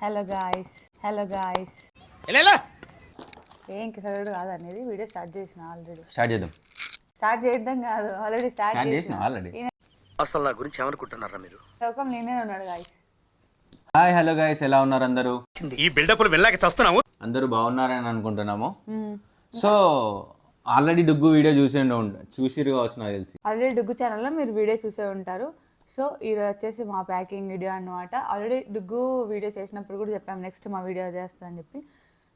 Hello guys ఎలా ఏం కిసరుడు కాదు అనేది వీడియో స్టార్ట్ చేసిన ఆల్రెడీ. స్టార్ట్ చేద్దాం కాదు, ఆల్రెడీ స్టార్ట్ చేసిన ఆల్రెడీ. అసలు నా గురించి ఏమనుకుంటున్నారా మీరు? లోకం నేనే ఉన్నాడు గాయ్స్. హాయ్ హలో గైస్, ఎలా ఉన్నారు అందరూ? ఈ బిల్డప్లు వెళ్ళాక చస్తున్నాము. అందరూ బాగున్నారని అనుకుంటున్నాము. సో ఆల్రెడీ డుగ్గు వీడియో చూసిరు కావచ్చు నాకు తెలిసి. ఆల్రెడీ డుగ్గు ఛానల్లో మీరు వీడియో చూసే ఉంటారు. సో ఈరోజు వచ్చేసి మా ప్యాకింగ్ వీడియో అన్నమాట. ఆల్రెడీ డుగ్గు వీడియో చేసినప్పుడు కూడా చెప్పాము నెక్స్ట్ మా వీడియో చేస్తా అని చెప్పి.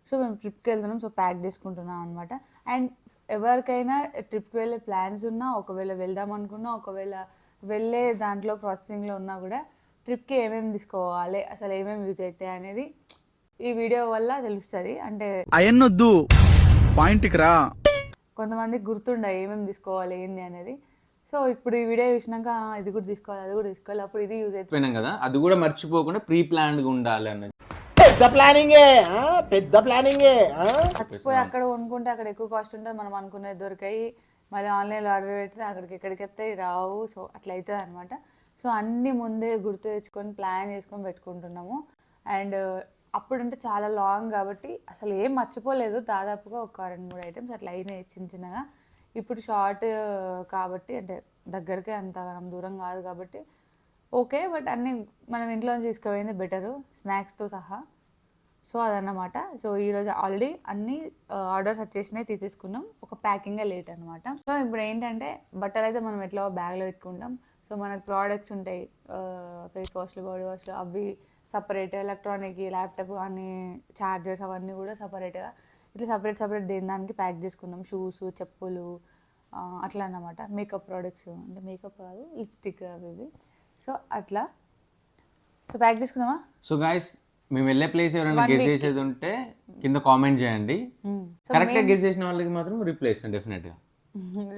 సో మేము ట్రిప్కి వెళ్తున్నాం, సో ప్యాక్ చేసుకుంటున్నాం అనమాట. అండ్ ఎవరికైనా ట్రిప్కి వెళ్ళే ప్లాన్స్ ఉన్నా, ఒకవేళ వెళ్దాం అనుకున్నా, ఒకవేళ వెళ్ళే దాంట్లో ప్రాసెసింగ్లో ఉన్నా కూడా ట్రిప్కి ఏమేమి తీసుకోవాలి, అసలు ఏమేమి యూజ్ అవుతాయి అనేది ఈ వీడియో వల్ల తెలుస్తుంది. అంటే అయన్నొద్దు పాయింట్కి రా. కొంతమందికి గుర్తుండే ఏమేమి తీసుకోవాలి ఏంది అనేది. సో ఇప్పుడు ఈ వీడియో చూసినాక ఇది కూడా తీసుకోవాలి, అది కూడా తీసుకోవాలి, అప్పుడు ఇది యూజ్ అవుతుంది కదా. అది కూడా మర్చిపోకుండా ప్రీ ప్లాన్డ్గా ఉండాలి అన్నది. పెద్ద ప్లానింగే. మర్చిపోయి అక్కడ కొనుక్కుంటే అక్కడ ఎక్కువ కాస్ట్ ఉంటుంది, మనం అనుకునేది దొరికాయి, మళ్ళీ ఆన్లైన్లో ఆర్డర్ పెడితే అక్కడికి ఎక్కడికి వస్తాయి రావు. సో అట్లా అవుతుంది అనమాట. సో అన్నీ ముందే గుర్తు తెచ్చుకొని ప్లాన్ చేసుకొని పెట్టుకుంటున్నాము. అండ్ అప్పుడంటే చాలా లాంగ్ కాబట్టి అసలు ఏం మర్చిపోలేదు, దాదాపుగా ఒక 2-3 ఐటమ్స్ అట్లా అయినాయి చిన్న చిన్నగా. ఇప్పుడు షార్ట్ కాబట్టి అంటే దగ్గరికి అంత దూరం కాదు కాబట్టి ఓకే, బట్ అన్నీ మనం ఇంట్లో తీసుకుపోయింది బెటరు, స్నాక్స్తో సహా. సో అదన్నమాట. సో ఈరోజు ఆల్రెడీ అన్ని ఆర్డర్స్ వచ్చేసినాయి, తీసేసుకున్నాం. ఒక ప్యాకింగే లేట్ అనమాట. సో ఇప్పుడు ఏంటంటే బట్టలు అయితే మనం ఎట్లా బ్యాగ్లో పెట్టుకుంటాం. సో మనకు ప్రోడక్ట్స్ ఉంటాయి, ఫేస్ వాష్లు, బాడీ వాష్లు, అవి సపరేట్, ఎలక్ట్రానిక్, ల్యాప్టాప్ కానీ ఛార్జర్స్ అవన్నీ కూడా సపరేట్గా ఇట్లా సపరేట్ దానికి ప్యాక్ చేసుకుందాం. షూస్, చెప్పులు అట్లా అన్నమాట. మేకప్ ప్రోడక్ట్స్ అంటే మేకప్ కాదు, లిప్స్టిక్ అవి ఇవి. సో అట్లా సో ప్యాక్ చేసుకుందామా? సో గైస్, మేము వెళ్ళే ప్లేస్ ఎవరైనా గెస్ చేసేది ఉంటే కింద కామెంట్ చేయండి. కరెక్ట్గా గెస్ చేసిన వాళ్ళకి మాత్రం రిప్లై ఇస్తాం డెఫినెట్గా.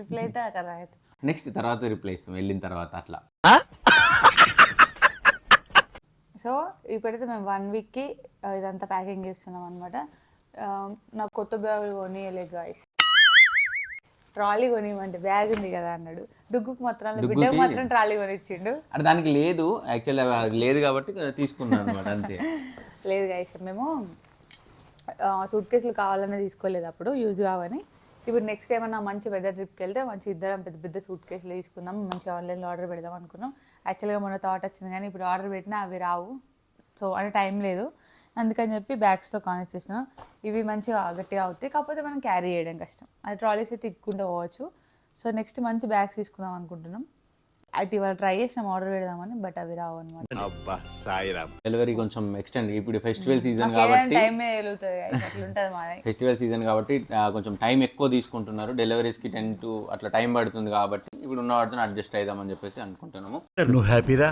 రిప్లై అయితే కదా, నెక్స్ట్ తర్వాత రిప్లై ఇస్తాం వెళ్ళిన తర్వాత అట్లా. సో ఇప్పుడైతే మేము 1 వీక్కి ఇదంతా ప్యాకింగ్ చేస్తున్నాం అనమాట. నాకు కొత్త బ్యాగులు కొనియలే గాయ్స్. ట్రాలీ కొనివ్వండి, బ్యాగ్ ఉంది కదా అన్నాడు. డుగ్గుకు మాత్రం, బిడ్డకు మాత్రం ట్రాలీ కొనిచ్చిండు. అంటే దానికి లేదు, యాక్చువల్లీ అది లేదు కాబట్టి తీసుకున్నాను అనమాట, అంతే. లేదు గాయ్స్, మేము సూట్ కేసులు కావాలనే తీసుకోలేదు అప్పుడు, యూజ్ కావని. ఇప్పుడు నెక్స్ట్ ఏమన్నా మంచి పెద్ద ట్రిప్కి వెళ్తే మంచి ఇద్దరం పెద్ద పెద్ద సూట్ కేసులు తీసుకుందాం, మంచి ఆన్లైన్లో ఆర్డర్ పెడదాం అనుకున్నాం. యాక్చువల్గా మొన్న థాట్ వచ్చింది కానీ ఇప్పుడు ఆర్డర్ పెట్టినా అవి రావు. సో అంటే టైం లేదు, అందుకని చెప్పి బ్యాగ్స్తో కానెక్ట్ చేస్తున్నాం. ఇవి మంచిగా గట్టిగా అవుతాయి, కాకపోతే మనం క్యారీ చేయడం కష్టం. అది ట్రాలీస్ అయితే తిక్కుంటూ పోవచ్చు. సో నెక్స్ట్ మంచి బ్యాగ్స్ తీసుకుందాం అనుకుంటున్నాం. అయితే ఇవాళ ట్రై చేసినాం ఆర్డర్ పెడదామని, బట్ అవి రావు అనమాట. డెలివరీ కొంచెం ఎక్స్టెండ్, ఇప్పుడు ఫెస్టివల్ సీజన్ కాబట్టి ఫెస్టివల్ సీజన్ కాబట్టి కొంచెం టైం ఎక్కువ తీసుకుంటున్నారు. డెలివరీస్కి 10 to అట్లా టైం పడుతుంది కాబట్టి ఇప్పుడు ఉన్న వాటితో అడ్జస్ట్ అవుదామని చెప్పేసి అనుకుంటున్నాము. నువ్వు హ్యాపీరా?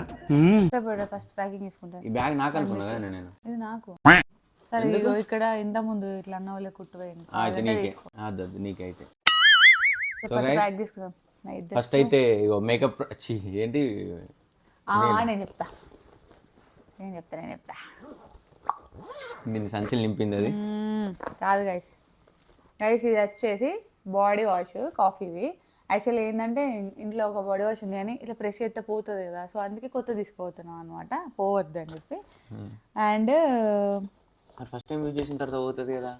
ఫస్ట్ ప్యాకింగ్ చేసుకుంటాను. ఈ బ్యాగ్ నాకు అనుకున్నా కదా నేను. ఇది నాకు సరే. ఇగో ఇక్కడ ఇంత ముందు ఇట్లా అన్న వాళ్ళకి కుట్టుపోయింది, అయితే నీకే అయితే. ప్యాక్ తీసుకుందాం. ఫస్ట్ అయితే మేకప్ ఏంటి నేను చెప్తా నేను సంచులు నింపింది అది కాదు గైస్. ఇది వచ్చేసి బాడీ వాష్ కాఫీవి. యాక్చువల్లీ ఏంటంటే ఇంట్లో ఒక బాడీ వాష్ ఉంది కానీ ఇట్లా ప్రెస్ అయితే పోతుంది కదా, సో అందుకే కొత్త తీసుకుపోతున్నాం అనమాట, పోవద్దు అని చెప్పి. అండ్ ఫస్ట్ టైం యూజ్ చేసిన తర్వాత పోతుంది కదా.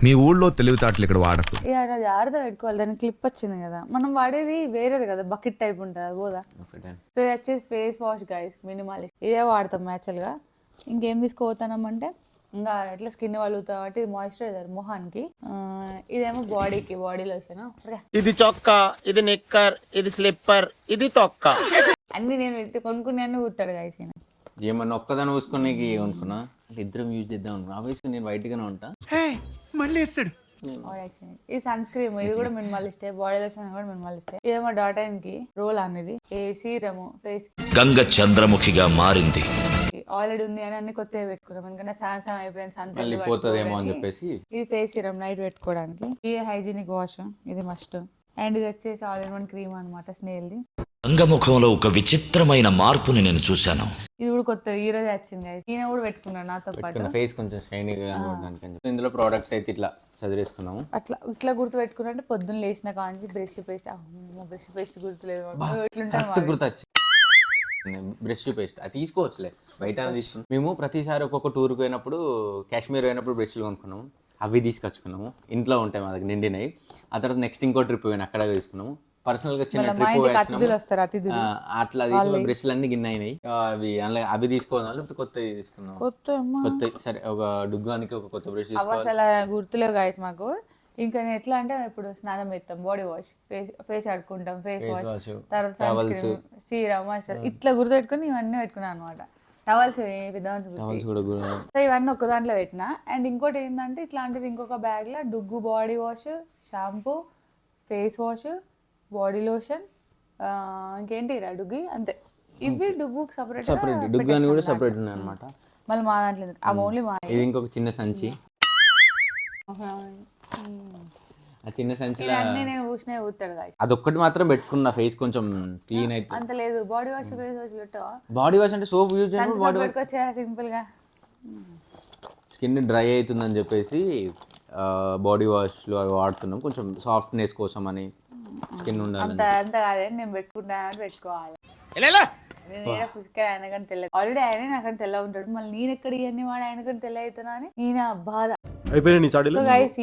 మీ ఊళ్ళో తెలివితేటలు ఇక్కడ వాడకు. ఇక జాగ్రత్త పెట్టుకోవాలి, దానికి క్లిప్ వచ్చింది కదా. మనం వాడేది వేరేది కదా, బకెట్ టైప్ ఉంటుంది, అది పోదా. సో ఇది వచ్చేసి ఫేస్ వాష్ గైస్, మినిమాలిస్ట్. ఇదే వాడతాం యాక్చువల్గా. ఇంకేం తీసుకోపోతామంటే ఇంకా ఎట్లా స్కిన్ వలుగుతా కాబట్టి ఇది మాయిశ్చరైజర్ మొహానికి. ఇదేమో బాడీకి, బాడీ లోషన్. ఇది చొక్కా, ఇది నిక్కర్, ఇది స్లిప్పర్, ఇది తొక్క. అన్ని నేను కొనుక్కునే అన్ని కూతాడు గైస్. ఏమన్నా ఒక్కదాన్ని చూసుకుని కొనుక్కున్నా అంటే ఇద్దరం యూజ్ చేద్దాం అనుకున్నా. ఆబ్వియస్గా నేను వైట్గానే ఉంటా. ఇది సన్ స్క్రీమ్, ఇది కూడా మినిమలిస్టే. బాడీ లోషన్ కూడా మినిమలిస్టే. ఇదేమో డాట్ కి రోల్ అనేది. ఏ సీరము ఫేస్ గంగ చంద్రముఖిగా మారింది. ఆల్రెడీ ఉంది అని అన్ని కొత్తగా పెట్టుకున్నాం, ఎందుకంటే సాయంత్రం అయిపోయింది పోతుందేమో అని చెప్పేసి. ఇది ఫేస్ సీరం నైట్ పెట్టుకోవడానికి. ఇది హైజీనిక్ వాష్, ఇది మస్ట్. అండ్ ఇది వచ్చేసి ఆల్ ఇన్ వన్ క్రీమ్ అనమాట, స్నేల్ది. అంగముఖంలో ఒక విచిత్రమైన మార్పుని నేను చూశాను. ఇది కూడా కొత్త, ఈ రోజు వచ్చింది. ఈయన కూడా పెట్టుకున్నాను నాతో పాటు. ఫేస్ కొంచెం షైనీగా కనబడడానికి. ఇందులో ప్రోడక్ట్స్ అయితే ఇట్లా చదివేసుకున్నాము. ఇట్లా గుర్తు పెట్టుకున్నట్టు పొద్దున్న లేచిన కాంచి బ్రష్ పేస్ట్ గుర్తులేదు, ఇట్లుంటాను గుర్తొచ్చి బ్రష్ పేస్ట్ అది తీసుకోవచ్చులే, బయట తీసుకున్నాం. మేము ప్రతిసారి ఒక్కొక్క టూర్కి పోయినప్పుడు, కాశ్మీర్ పోయినప్పుడు బ్రష్లు కొనుక్కున్నాము, అవి తీసుకొచ్చుకున్నాము. ఇంట్లో ఉంటాయి మా దగ్గర నిండినాయి. ఆ తర్వాత నెక్స్ట్ ఇంకో ట్రిప్ పోయినా అక్కడ తీసుకున్నాము. పర్సనల్ గా చిన్న ట్రిప్ అట్లా తీసుకున్న బ్రష్లు అన్ని గిన్నె అయినాయి. అవి తీసుకోవాలి, లేకపోతే కొత్తవి తీసుకున్నాం. కొత్త సరే, ఒక డుగ్గానికి ఒక కొత్త బ్రష్ తీసుకోవాలి. అసలు గుర్తులేవు గాయస్ మాకు. ఇంకా నేను ఎట్లా అంటే ఇప్పుడు స్నానం చేస్తాం, బాడీ వాష్, ఫేస్ ఆడుకుంటాం, ఫేస్ వాష్, తర్వాత సీరం, ఇట్లా గుర్తు పెట్టుకుని ఇవన్నీ పెట్టుకున్నాను అనమాట. టవల్స్ సో ఇవన్నీ ఒక దాంట్లో పెట్టిన. అండ్ ఇంకోటి ఏంటంటే ఇట్లాంటిది ఇంకొక బ్యాగ్ లో డుగ్గు body wash, shampoo, face wash, body lotion, ఇంకేంటి డుగ్గి అంతే. ఇవి డుగ్గు సపరేట్ డుగ్గు అని కూడా సపరేట్ ఉన్నాయి అనమాట. మళ్ళీ మా దాంట్లో అవి ఓన్లీ మా. ఇది ఇంకొక చిన్న సంచి. ఆ చిన్న సంచిలో నేను ఊసినా ఊతాడు గాయస్. అదొక్కటి మాత్రం పెట్టుకున్న, ఫేస్ కొంచెం క్లీన్ అయితే. అంత లేదు, బాడీ వాష్, ఫేస్ వాష్ పెట్టావా? బాడీ వాష్ అంటే సోప్ యూజ్ చేయడం, బాడీ వాష్ పెట్టుకొచ్చా సింపుల్ గా. స్కిన్ డ్రై అవుతుందని చెప్పేసి బాడీ వాష్లు అవి వాడుతున్నాం, కొంచెం సాఫ్ట్నెస్ కోసం అని, స్కిన్ ఉండాలి. అంత కాదే, నేను పెట్టుకుంటాను పెట్టుకోవాలి. నేను పుస్తకాలు ఆయన కానీ తెల్ల, ఆల్రెడీ ఆయన నాకని తెల్ల ఉంటాడు, మళ్ళీ నేను ఎక్కడ ఇవన్నీ వాడు ఆయన కానీ తెల్ల అవుతున్నా అని నేను బాధ.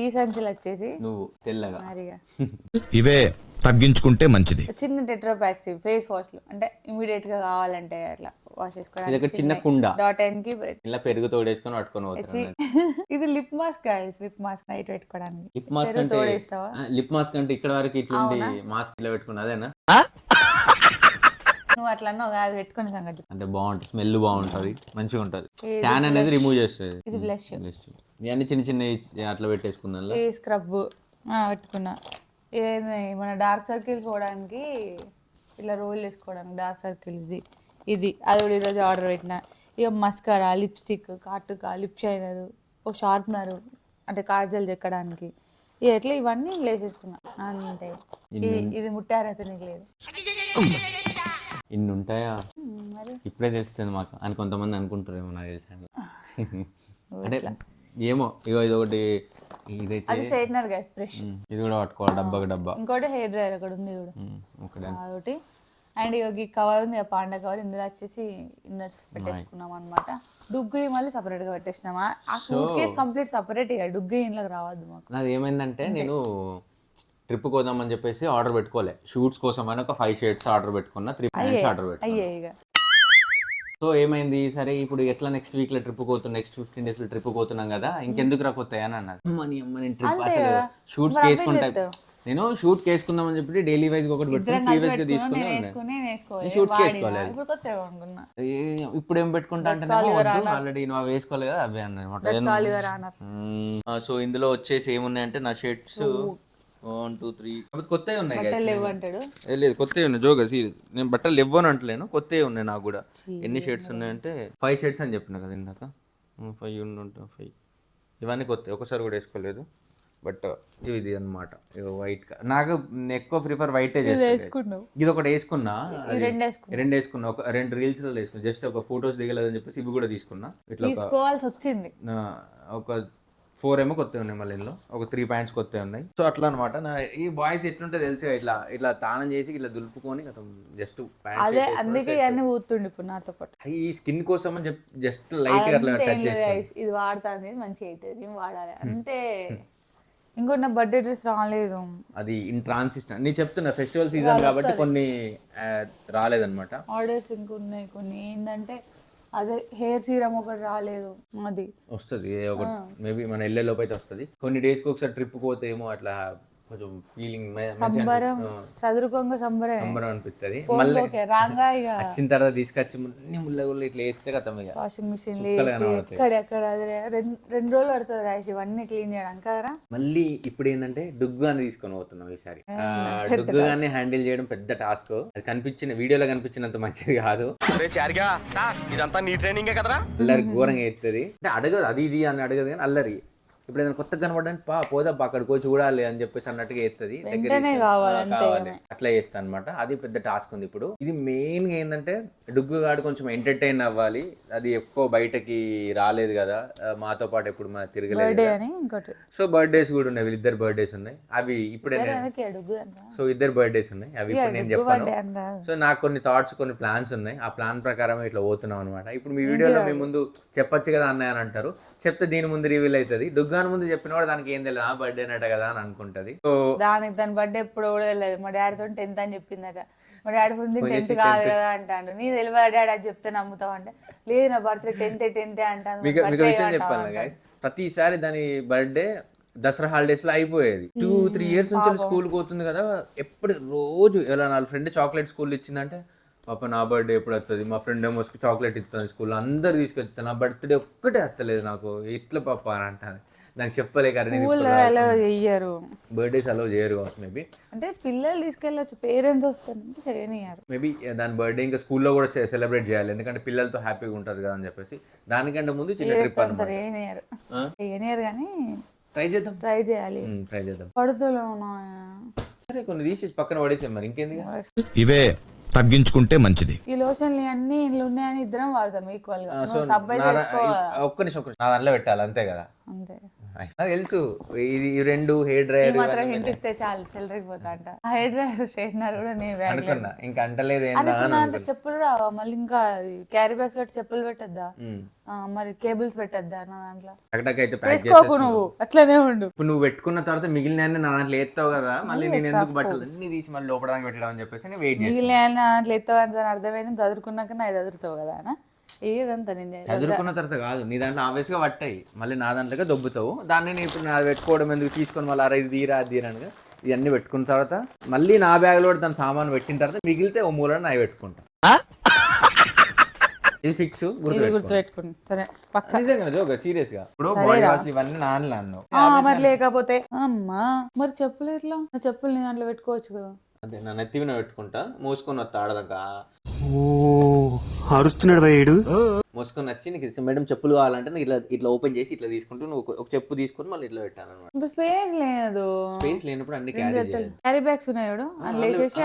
ఈ సంచులు వచ్చేసి నువ్వు తెల్లగా ఇవే తగ్గించుకుంటే మంచిది. చిన్న టెట్రా ప్యాక్స్ ఫేస్ వాష్లు, అంటే ఇమీడియట్ గా కావాలంటే అట్లా వాష్ చేసుకోవడానికి. చిన్న కుండ కి ఇలా పెరుగు తోడేసుకొని పట్టుకొని పోతాను. ఇది lip mask guys, lip mask night పెట్టుకోవడానికి. లిప్ మాస్క్ అంటే లిప్ మాస్క్ అంటే ఇక్కడ వరకు ఇట్లుండి మాస్క్ ఇలా పెట్టుకున్నా అదేనా? నువ్వు అట్లా అన్నావు కాదు, పెట్టుకునే సంగతి. అంటే బాగుంటుంది, స్మెల్ బాగుంటది, మంచిగా ఉంటది, ట్యాన్ అనేది రిమూవ్ చేస్తుంది. ఇది బ్లష్, ఇవన్నీ చిన్న చిన్న అట్లా పెట్టేసుకున్నా. ఈ స్క్రబ్ పెట్టుకున్నా. ఏమి మన డార్క్ సర్కిల్స్ పోవడానికి ఇట్లా రోల్ చేసుకోవడానికి డార్క్ సర్కిల్స్ది ఇది. అది కూడా ఈరోజు ఆర్డర్ పెట్టిన. ఇక మస్కరా, లిప్స్టిక్, కాటుక, లిప్ షైనర్, ఓ షార్ప్నర్ అంటే కాజల్ చెక్కడానికి, ఇక ఎట్లా ఇవన్నీ వేసేసుకున్నా అంతే. ఇది ముట్టారైతే నీకు లేదు. ఇన్ని ఉంటాయా? ఇప్పుడే తెలుస్తుంది మాకు అని కొంతమంది అనుకుంటారేమో, నాకు తెలుసు. అంటే ఏమో, ఇగో ఇది ఒకటి, ఇదైతే స్ట్రైట్నర్ గైస్, బ్రష్, ఇది కూడా పట్టుకోవాలి, డబ్బా. ఇంకోటి హెయిర్ డ్రైయర్ అక్కడ ఉంది కూడా ఒకటి. అండ్ ఈ కవర్ ఉంది, పాండా కవర్, ఇందులో వచ్చేసి ఇన్నర్స్ పెట్టేసుకున్నాం అనమాట. డుగ్గు మళ్ళీ సపరేట్ గా పెట్టేసినామా. ఆ సూట్ కేస్ కంప్లీట్ సపరేట్, ఇక డుగ్గు ఇంట్లోకి రావద్దు మాకు. నాది ఏమైందంటే, నేను ట్రిప్ కోదామని చెప్పేసి ఆర్డర్ పెట్టుకోలే, షూట్స్ కోసం అని ఒక 5 షేడ్స్ ఆర్డర్ పెట్టుకున్నా, 3 ప్యాంట్స్ ఆర్డర్ పెట్టుకున్నా. సో ఏమైంది, సరే ఇప్పుడు ఎట్లా నెక్స్ట్ వీక్ లో ట్రిప్ పోతున్నాం, నెక్స్ట్ 15 days లో ట్రిప్ పోతున్నాం కదా, ఇంకెందుకు రాకొస్తాయి అని అన్నారు. నేను ట్రిప్ అసలు షూట్స్ వేసుకుంటా, నేను షూట్ వేసుకుందామని చెప్పి డైలీ వైజ్ ఒకటి పెట్టుకుని ప్రీవియస్ గా తీసుకుని షూట్స్ వేసుకోలేదు. ఇప్పుడు ఏం పెట్టుకుంటా అంటే ఆల్రెడీ నువ్వు వేసుకోలేదు కదా అవే అన్నమాట. సో ఇందులో వచ్చేసి ఏమున్నాయంటే నా షర్ట్స్ 1 2 3 కొత్తవి ఉన్నాయి. లేదు కొత్తవి ఉన్నాయి, జోగా సీరియస్, నేను బట్టలు ఇవ్వను అంటలేను, కొత్తవి ఉన్నాయి నాకు కూడా. ఎన్ని షర్ట్స్ ఉన్నాయంటే 5 షర్ట్స్ అని చెప్పిన కదా ఇందాక, 5 ఉంటా 5. ఇవన్నీ కొత్తవి, ఒకసారి కూడా వేసుకోలేదు. బట్ ఇది అనమాట వైట్. నాకు ఎక్కువ ప్రిఫర్ వైటే చేస్తాను. ఇది ఒకటి వేసుకున్నా, 2 వేసుకున్నా, ఒక 2 రీల్స్ లో వేసుకున్నా, జస్ట్ ఒక ఫొటోస్ దిగలేదని చెప్పేసి ఇవి కూడా తీసుకున్నా. ఇట్లా ఒక 4 ఏమో కొత్తవి ఉన్నాయి, మళ్ళీ ఇందులో ఒక 3 ప్యాంట్స్ కొత్తవి ఉన్నాయి. సో అట్లా అనమాట. ఈ బాయ్స్ ఎట్లుంటే తెలుసు, ఇట్లా ఇట్లా తానం చేసి ఇట్లా దులుపుకొని జస్ట్ ఈ స్కిన్ కోసం అని జస్ట్ లైట్ అట్లా టచ్ చేసి ఇది వాడతాను, మంచిగా అవుతుంది, వాడాలి అంతే. ఇంకోటి నా బర్త్డే డ్రెస్ రాలేదు, అది ఇన్ ట్రాన్సిషన్. నేను చెప్తున్నా, ఫెస్టివల్ సీజన్ కాబట్టి కొన్ని రాలేదన్నమాట. ఆర్డర్స్ ఇంకొన్నాయి కొన్ని. ఏంటంటే అదే హెయిర్ సీరం ఒకటి రాలేదు, అది వస్తుంది ఒకటి మేబీ మన వెళ్ళే లోపు అయితే వస్తుంది. కొన్ని డేస్కి ఒకసారి ట్రిప్ పోతే ఏమో అట్లా కొంచెం ఫీలింగ్ సంబరం, చదువుకోంగా సంబరం అనిపిస్తుంది. మళ్ళీ రాగా ఇక వచ్చిన తర్వాత తీసుకొచ్చి ముళ్ళగుళ్ళు ఇట్లా వేస్తే కదా వాషింగ్ మిషన్ ఎక్కడెక్కడ 2 రోజులు పడుతుంది రాసి ఇవన్నీ క్లీన్ చేయడానికి కదరా. మళ్ళీ ఇప్పుడు ఏంటంటే డుగ్గు అని తీసుకొని పోతున్నాం ఈసారి. డుగ్గు గాని హ్యాండిల్ చేయడం పెద్ద టాస్క్. అది కనిపించిన వీడియోలో కనిపించినంత మంచిది కాదు, ఇదంతా నీ ట్రైనింగ్ కదరా. అల్లరి ఘోరంగా ఎత్తుంది. అంటే అడగదు, అది ఇది అని అడగదు కానీ అల్లరి ఇప్పుడు ఏదైనా కొత్తగా కనబడడానికి పోదా అక్కడికి పోయి చూడాలి అని చెప్పేసి అన్నట్టుగా ఎత్తది వెంటనే కావాలి, అంతే కావాలి అట్లా చేస్తా అనమాట. అది పెద్ద టాస్క్ ఉంది ఇప్పుడు. ఇది మెయిన్ గా ఏంటంటే డుగ్గుగాడు కొంచెం ఎంటర్టైన్ అవ్వాలి. అది ఎక్కువ బయటకి రాలేదు కదా మాతో పాటు ఎప్పుడు మన తిరగలేదు. సో బర్త్డేస్ కూడా ఉన్నాయి, వీళ్ళిద్దరు బర్త్డేస్ ఉన్నాయి. అవి ఇప్పుడే సో ఇద్దరు బర్త్డేస్ ఉన్నాయి, అవి ఇప్పుడు నేను చెప్పాను. సో నాకు కొన్ని థాట్స్ కొన్ని ప్లాన్స్ ఉన్నాయి, ఆ ప్లాన్ ప్రకారం ఇట్లా పోతున్నాం అనమాట. ఇప్పుడు మీ వీడియోలో మీ ముందు చెప్పొచ్చు కదా అన్నయ్య అని అంటారు, చెప్తే దీని ముందు రివీల్ అవుతుంది. డుగ్గాని ముందు చెప్పిన కూడా దానికి ఏం తెలియదు, ఆ బర్త్డే నట కదా అని అనుకుంటది. సో దాని బర్త్డే ఎప్పుడు కూడా తెలియదు. మా డాడీతో 10th అని చెప్పిందట. మా డాడీ ముందు 10th కాదు కదా అంటాను. నీ తెలియదు డాడీ అది చెప్తే నమ్ముతావు అంటే, లేదు నా బర్త్డే 10th అంటాను. మీకు విషయం చెప్పాను గైస్, ప్రతిసారి దాని బర్త్డే దసరా హాలిడేస్ లో అయిపోయేది. 2-3 years నుంచి స్కూల్ పోతుంది కదా, ఎప్పుడు రోజు ఎలా నా ఫ్రెండ్ చాక్లెట్ స్కూల్ ఇచ్చిందంటే పాప నా బర్త్డే ఎప్పుడు వస్తుంది, మా ఫ్రెండ్ ఏమో చాక్లెట్ ఇస్తుంది స్కూల్లో, అందరు తీసుకెళ్తాను, నా బర్త్డే ఒక్కటే వస్తలేదు నాకు, ఇట్లా పాప అని అంటాను. దానికి చెప్పలేక బర్త్డేస్ అలో చేయరు కావచ్చు మేబీ. అంటే పిల్లలు తీసుకెళ్ళొచ్చు, పేరెంట్స్ వస్తారంటే చేయనియారు మేబీ దాని బర్త్డే ఇంకా స్కూల్లో కూడా సెలబ్రేట్ చేయాలి, ఎందుకంటే పిల్లలతో హ్యాపీగా ఉంటుంది కదా అని చెప్పేసి. దానికంటే ముందు చిన్న ట్రిప్ అనమాట. చేయనియారు కానీ ట్రై చేద్దాం, ట్రై చేద్దాం. పడుతులో సరే కొన్ని తీసేసి పక్కన పడేసాం, మరి ఇంకేంది. ఇవే తగ్గించుకుంటే మంచిది. ఈ లోషన్లు అన్ని ఇల్లు ఉన్నాయని ఇద్దరం వాడతాం ఈక్వల్ గా. ఒక్క నిమిషం నా దాంట్లో పెట్టాలి అంతే కదా, అంతే నాకు తెలుసు. ఇది 2 హెయిర్ డ్రైయర్ మాత్రం హింట్ ఇస్తే చాలు చెల్లరిగిపోతా అంట. హెయిర్ డ్రైయర్ స్ట్రైట్నర్ కూడా నేను అనుకున్నా, ఇంకా అంటలేదు చెప్పులు రావా మళ్ళీ, ఇంకా క్యారీ బ్యాగ్స్ లో చెప్పులు పెట్టద్దా, మరి కేబుల్స్ పెట్టద్దా నా దాంట్లో. చేసుకోకు నువ్వు, అట్లనే ఉండు. ఇప్పుడు నువ్వు పెట్టుకున్న తర్వాత మిగిలిన నా దాంట్లో ఎత్తావు కదా, మళ్ళీ నేను ఎందుకు బట్టలు అన్ని తీసి మళ్ళీ లోపడానికి పెట్టడం అని చెప్పేసి నేను వెయిట్ చేస్తాను. మిగిలిన దాంట్లో ఎత్తావు అని అర్థమైంది, చదువుకున్నాక నా ఎదురుతావు కదా అన్న. ఏదంతా నేను చదువుకున్న తర్వాత కాదు, నీ దాంట్లో ఆబ్వియస్ గా పట్టాయి, మళ్ళీ నా దాంట్లో దొబ్బుతావు. దాన్ని నేను ఇప్పుడు నా పెట్టుకోవడం ఎందుకు తీసుకొని మళ్ళీ ఇది తీరానగా ఇవన్నీ పెట్టుకున్న తర్వాత మళ్ళీ నా బ్యాగ్ లో దాని సామాన్ పెట్టిన తర్వాత మిగిలితే ఓ మూల నా పెట్టుకుంటా. ఇది ఫిక్స్, గుర్తుపెట్టుకుని సరే పక్క సీరియస్ గా. ఇప్పుడు బాడీ వాష్ ఇవన్నీ నాన్న అన్నావు, మరి లేకపోతే అమ్మా మరి చెప్పులు ఎట్లా, నా చెప్పులు నీ దాంట్లో పెట్టుకోవచ్చు కదా. అదే నా నెత్తి మీద పెట్టుకుంటా, మోసుకొని వస్తా ఆడదాకా. అరుస్తున్నాడు భయ్యుడు. మోసుకొని వచ్చి నీకు మేడం చెప్పులు కావాలంటే ఇట్లా ఇట్లా ఓపెన్ చేసి ఇట్లా తీసుకుంటూ నువ్వు ఒక చెప్పు తీసుకొని మళ్ళీ ఇట్లా పెట్టాను అనమాట. స్పేస్ లేదు, స్పేస్ లేనప్పుడు అన్ని క్యారీ బ్యాగ్స్ ఉన్నాయి లేచేసి.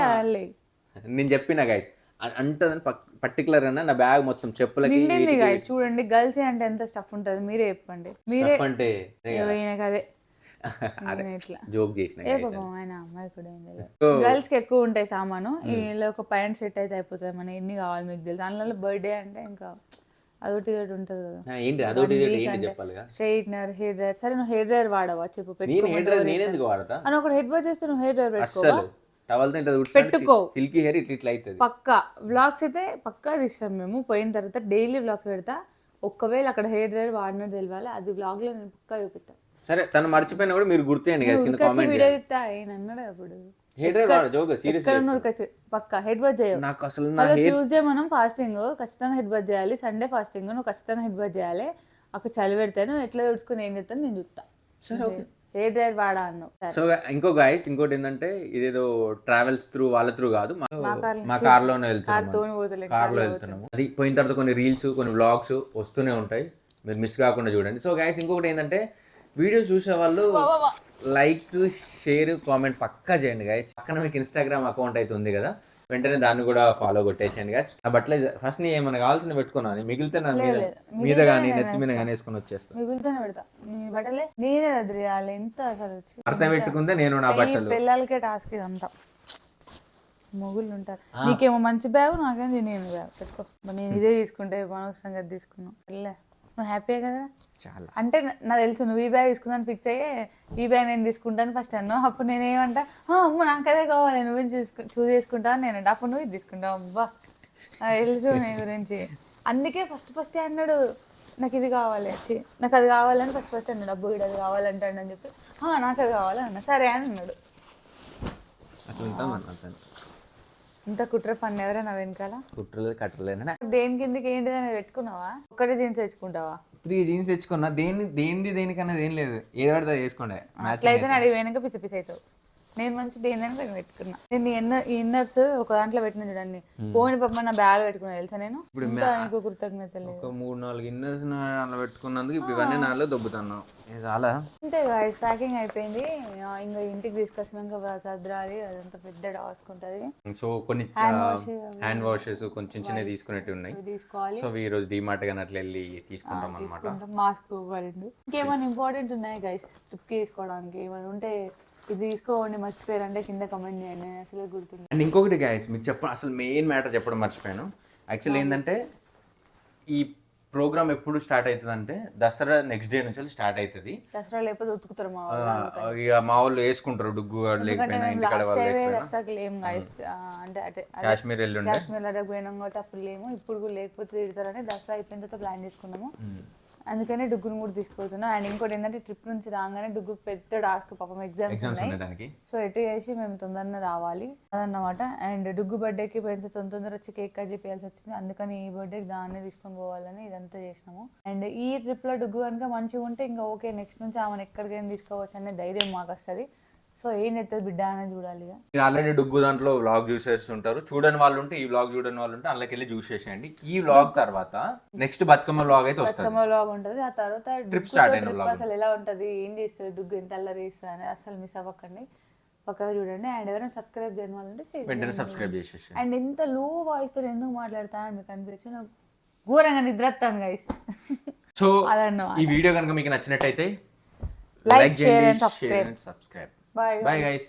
నేను చెప్పిన గైస్ అంటదని పర్టికులర్ గా నా బ్యాగ్ మొత్తం చెప్పులకి నిండింది గైస్. చూడండి గర్ల్స్ అంటే ఎంత స్టఫ్ ఉంటది మీరే చెప్పండి. మీరే అంటే అదే జోక్ చేసిన గర్ల్స్ కి ఎక్కువ ఉంటాయి సామాను. ఇలా ఒక ప్యాంట్ షర్ట్ అయితే అయిపోతుంది, మన ఎన్ని కావాలి మీకు తెలుసు. దానిలో బర్త్డే అంటే ఇంకా అదొకటి ఉంటది కదా. ఏంటి అదొకటి చెప్పాలి, స్ట్రైట్నర్, హెయిర్ డ్రైయర్. సరే నువ్వు హెయిర్ డ్రైయర్ వాడవా చెప్పు. అని ఒకటి హెడ్ బాయ్ చేస్తే నువ్వు హెయిర్ డ్రైయర్ పెట్టుకో, సిల్కీ హెయిర్ ఇట్లా అవుతుంది. పక్కా వ్లాగ్స్ అయితే పక్కా తీస్తాం మేము. పోయిన తర్వాత డైలీ వ్లాగ్ పెడతా. ఒక్కవేళ అక్కడ హెయిర్ డ్రైయర్ వాడినట్టు తెలియాలి, అది వ్లాగ్ లో నేను పక్కా చూపిస్తాను. సరే తను మర్చిపోయినా కూడా మీరు గుర్తేయండి పక్కా హెడ్ బాత్ చేయాలి. ట్యూస్డే మనం ఫాస్టింగ్, ఖచ్చితంగా హెడ్ బాత్ చేయాలి. సండే ఫాస్టింగ్, నువ్వు ఖచ్చితంగా హెడ్ బాత్ చేయాలి. అక్కడ చలి పెడతాను, ఎట్లా తుడుచుకుని ఏం చేస్తాను నేను చూస్తా. హెయిర్ డ్రైయర్ వాడా అన్నావు. సో ఇంకో గైస్ ఇంకోటి ఏంటంటే ఇదేదో ట్రావెల్స్ త్రూ వాళ్ళ త్రూ కాదు, మా కార్ లోనే వెళ్తున్నాము. అది పోయిన తర్వాత కొన్ని రీల్స్ కొన్ని వ్లాగ్స్ వస్తూనే ఉంటాయి, మీరు మిస్ కాకుండా చూడండి. సో గైస్ ఇంకొకటి ఏంటంటే వీడియో చూసే వాళ్ళు లైక్ షేర్ కామెంట్ పక్కా చేయండి గైస్. పక్కన మీకు ఇన్స్టాగ్రామ్ అకౌంట్ అయితే ఉంది కదా, వెంటనే దాన్ని కూడా ఫాలో కొట్టేసేయండి గైస్. ఆ బట్టలు ఫస్ట్ నీ ఏమైనా కావాల్సిన పెట్టుకున్నాను, మిగిలితే నా మీద కానీ నెత్తి మీద కానీ వేసుకొని వచ్చేస్తాను. మిగిలితేనే పెడతా బట్టలే, నేనే వదిలేయాలి. ఎంత అసలు అర్థం పెట్టుకుంటే నేను నా బట్టలు. పిల్లలకే టాస్క్ ఇదంతా, మొగుళ్ళు ఉంటారు. నీకేమో మంచి బ్యాగ్, నాకేమో నేను బ్యాగ్ పెట్టుకో. నేను ఇదే తీసుకుంటే అనవసరంగా తీసుకున్నాను. నువ్వు హ్యాపీయే కదా. చాలా అంటే నాకు తెలుసు నువ్వు ఈ బ్యాగ్ తీసుకుందాని ఫిక్స్ అయ్యే ఈ బ్యాగ్ నేను తీసుకుంటాను ఫస్ట్ అన్నావు. అప్పుడు నేనేమంటా అమ్మ నాకు అదే కావాలి, నువ్వు చూస్ చేసుకుంటావు నేను అంటే, అప్పుడు నువ్వు ఇది తీసుకుంటావు. అబ్బా తెలుసు నీ గురించి. అందుకే ఫస్ట్ అన్నాడు నాకు ఇది కావాలి, వచ్చి నాకు అది కావాలని ఫస్ట్ అన్నాడు. అబ్బు ఇది అది కావాలంటాడు అని చెప్పి నాకు అది కావాలని అన్నా. సరే అని అన్నాడు. ఇంత కుట్ర పన్ను ఎవరైనా వెనకాల కుట్రలేదు కట్టలేదు. దేని కిందకి ఏంటిది అనేది పెట్టుకున్నావా? ఒక్కటే జీన్స్ తెచ్చుకుంటావా? 3 జీన్స్ తెచ్చుకున్నా. దేనికన్నా ఏం లేదు, ఏది పడితే చేసుకోండి. అట్లయితే అడిగి వెనక పిచ్చి అవుతావు. నేను మంచి డేంజర్ పెట్టుకున్నా. నేను ఇన్నర్స్ ఒక దాంట్లో పెట్టిన చూడండి, పోయిన పాప నా బ్యాగ్ పెట్టుకున్నా తెలుసా నేను. ఇంకా నీకు కృతజ్ఞత లేదు. ఒక 3-4 ఇన్నర్స్ అలా పెట్టుకున్నందుకు ఇప్పుడు ఇవన్నీ నాలో దొబ్బుతున్నావు. చాలా అంతే గాయస్, ప్యాకింగ్ అయిపోయింది. ఇంకా ఇంటికి తీసుకొచ్చినాక సర్దరాలి, అదంతా పెద్ద టాస్క్ ఉంటుంది. సో కొన్ని హ్యాండ్ వాషెస్ కొంచెం చిన్నవి తీసుకునేవి ఉన్నాయి. తీసుకోవాలి. సో ఈ రోజు డిమార్ట్ గాని అట్లా వెళ్ళి తీసుకుంటాం అనమాట. మాస్క్ రెండు ఇంకేమైనా ఇంపార్టెంట్ ఉన్నాయి గైస్ ట్రిప్ కి తీసుకోవడానికి. ఏమైనా ఉంటే ఇది తీసుకోండి మర్చిపోయారంటే కింద కమెంట్ చేయండి, అసలు గుర్తుంది. అండ్ ఇంకొకటి గైస్ మీకు అసలు మెయిన్ మ్యాటర్ చెప్పడం మర్చిపోయాను. యాక్చువల్లీ ఏంటంటే ఈ ప్రోగ్రామ్ ఎప్పుడు స్టార్ట్ అవుతుంది అంటే దసరా నెక్స్ట్ డే నుంచి స్టార్ట్ అవుతుంది. దసరా లేకపోతే ఉతుకుతారు మా వాళ్ళు. ఇక మా వాళ్ళు వేసుకుంటారు డుగ్గు లేకపోయినా ఇంటికాడ దసరాకి లేము గైస్. అంటే కాశ్మీర్ వెళ్ళి కాశ్మీర్ అదే పోయినాం కాబట్టి అప్పుడు లేము. ఇప్పుడు కూడా లేకపోతే తిడతారని దసరా అయిపోయిన తర్వాత ప్లాన్ చేసుకున్నాము. అందుకనే డుగ్గును కూడా తీసుకుపోతున్నాం. అండ్ ఇంకోటి ఏంటంటే ట్రిప్ నుంచి రాగానే డుగ్గు పెద్ద టాస్క్, పాపం ఎగ్జామ్స్ ఉన్నాయి. సో ఎటు చేసి మేము తొందరగా రావాలి అదన్నమాట. అండ్ డుగ్గు బర్త్డేకి ఫ్రెండ్స్ తొందర వచ్చి కేక్ కట్ చేయాల్సి వచ్చింది. అందుకని ఈ బర్త్డేకి దాన్ని తీసుకొని పోవాలని ఇదంతా చేసినాము. అండ్ ఈ ట్రిప్ లో డుగ్గు కనుక మంచిగా ఉంటే ఇంకా ఓకే, నెక్స్ట్ నుంచి ఆమెను ఎక్కడికైనా తీసుకోవచ్చు అనే ధైర్యం మాకు వస్తుంది. సో ఏం చెప్తుంది బిడ్డ అనేది చూడాలి. మీరు ఆల్రెడీ డుగ్గు దాంట్లో వ్లాగ్ చూసేస్తుంటారు. చూడని వాళ్ళు ఉంటే ఈ వ్లాగ్ చూడని వాళ్ళు ఉంటే అందులోకి వెళ్ళి చూసేసేయండి. ఈ వ్లాగ్ తర్వాత నెక్స్ట్ బతుకమ్మ వ్లాగ్ అయితే వస్తుంది. బతుకమ్మ వ్లాగ్ ఉంటుంది. ఆ తర్వాత ట్రిప్ స్టార్ట్ అయిన వ్లాగ్ అసలు ఎలా ఉంటుంది, ఏం చేస్తుంది డుగ్గు, ఎంత అల్లరి చేస్తుంది అనేది అసలు మిస్ అవ్వకండి, పక్కగా చూడండి. అండ్ ఎవరైనా సబ్స్క్రైబ్ చేయని వాళ్ళంటే వెంటనే సబ్స్క్రైబ్ చేసేసి. అండ్ ఎంత లో వాయిస్ తో ఎందుకు మాట్లాడతాను మీకు అనిపించి నాకు ఘోరంగా నిద్రస్తాను గైస్. సో ఈ వీడియో కనుక మీకు నచ్చినట్టయితే like, share and subscribe. Subscribe. Bye Bye guys.